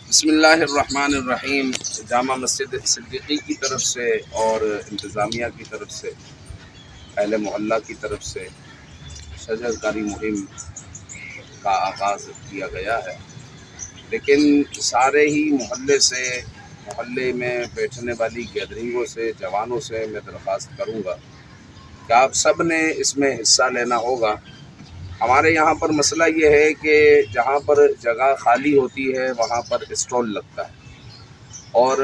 بسم اللہ الرحمن الرحیم۔ جامع مسجد صدیقی کی طرف سے اور انتظامیہ کی طرف سے، اہل محلہ کی طرف سے شجر کاری مہم کا آغاز کیا گیا ہے، لیکن سارے ہی محلے میں بیٹھنے والی گیدرنگوں سے، جوانوں سے میں درخواست کروں گا کہ آپ سب نے اس میں حصہ لینا ہوگا۔ ہمارے یہاں پر مسئلہ یہ ہے کہ جہاں پر جگہ خالی ہوتی ہے وہاں پر اسٹال لگتا ہے، اور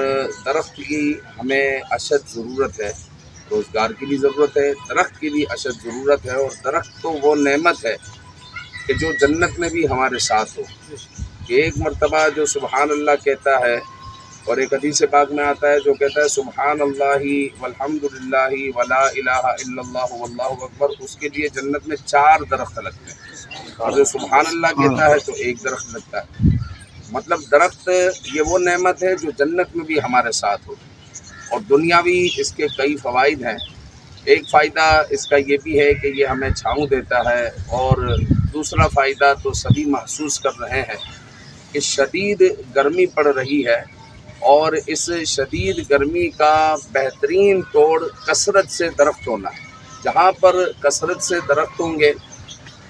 درخت کی ہمیں اشد ضرورت ہے، روزگار کی بھی ضرورت ہے، درخت کی بھی اشد ضرورت ہے۔ اور درخت تو وہ نعمت ہے کہ جو جنت میں بھی ہمارے ساتھ ہو، کہ ایک مرتبہ جو سبحان اللہ کہتا ہے، اور ایک حدیث پاک میں آتا ہے جو کہتا ہے سبحان اللہ والحمد للہ ولا الہ الا اللہ واللہ اکبر، اس کے لیے جنت میں 4 درخت لگتے ہیں، اور جو سبحان اللہ کہتا ہے تو 1 درخت لگتا ہے۔ مطلب درخت یہ وہ نعمت ہے جو جنت میں بھی ہمارے ساتھ ہو، اور دنیاوی اس کے کئی فوائد ہیں۔ ایک فائدہ اس کا یہ بھی ہے کہ یہ ہمیں چھاؤں دیتا ہے، اور دوسرا فائدہ تو سبھی محسوس کر رہے ہیں کہ شدید گرمی پڑ رہی ہے، اور اس شدید گرمی کا بہترین توڑ کثرت سے درخت ہونا ہے۔ جہاں پر کثرت سے درخت ہوں گے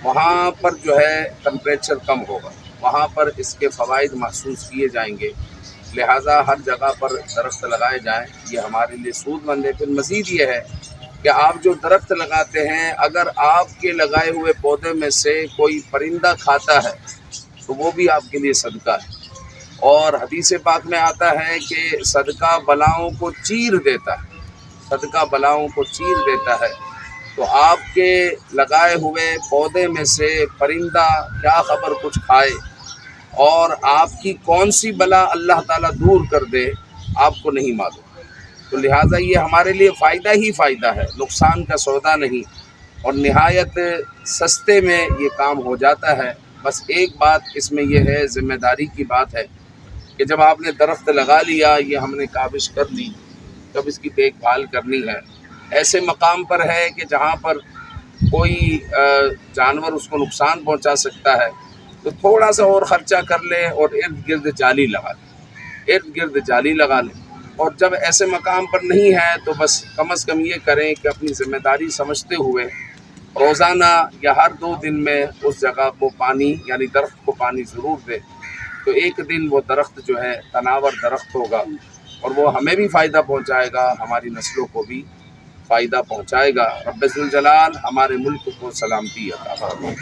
وہاں پر جو ہے ٹمپریچر کم ہوگا، وہاں پر اس کے فوائد محسوس کیے جائیں گے، لہٰذا ہر جگہ پر درخت لگائے جائیں، یہ ہمارے لیے سود مند ہے۔ پھر مزید یہ ہے کہ آپ جو درخت لگاتے ہیں، اگر آپ کے لگائے ہوئے پودے میں سے کوئی پرندہ کھاتا ہے تو وہ بھی آپ کے لیے صدقہ ہے، اور حدیث پاک میں آتا ہے کہ صدقہ بلاؤں کو چیر دیتا ہے، صدقہ بلاؤں کو چیر دیتا ہے۔ تو آپ کے لگائے ہوئے پودے میں سے پرندہ کیا خبر کچھ کھائے اور آپ کی کون سی بلا اللہ تعالیٰ دور کر دے، آپ کو نہیں معلوم۔ تو لہٰذا یہ ہمارے لیے فائدہ ہی فائدہ ہے، نقصان کا سودا نہیں، اور نہایت سستے میں یہ کام ہو جاتا ہے۔ بس ایک بات اس میں یہ ہے، ذمہ داری کی بات ہے کہ جب آپ نے درخت لگا لیا، یہ ہم نے کاوش کر لی، جب اس کی دیکھ بھال کرنی ہے۔ ایسے مقام پر ہے کہ جہاں پر کوئی جانور اس کو نقصان پہنچا سکتا ہے تو تھوڑا سا اور خرچہ کر لے اور ارد گرد جالی لگا لیں، اور جب ایسے مقام پر نہیں ہے تو بس کم از کم یہ کریں کہ اپنی ذمہ داری سمجھتے ہوئے روزانہ یا ہر 2 دن میں اس جگہ کو پانی، یعنی درخت کو پانی ضرور دے، تو ایک دن وہ درخت جو ہے تناور درخت ہوگا، اور وہ ہمیں بھی فائدہ پہنچائے گا، ہماری نسلوں کو بھی فائدہ پہنچائے گا۔ رب ذوالجلال ہمارے ملک کو سلامتی عطا فرمائے۔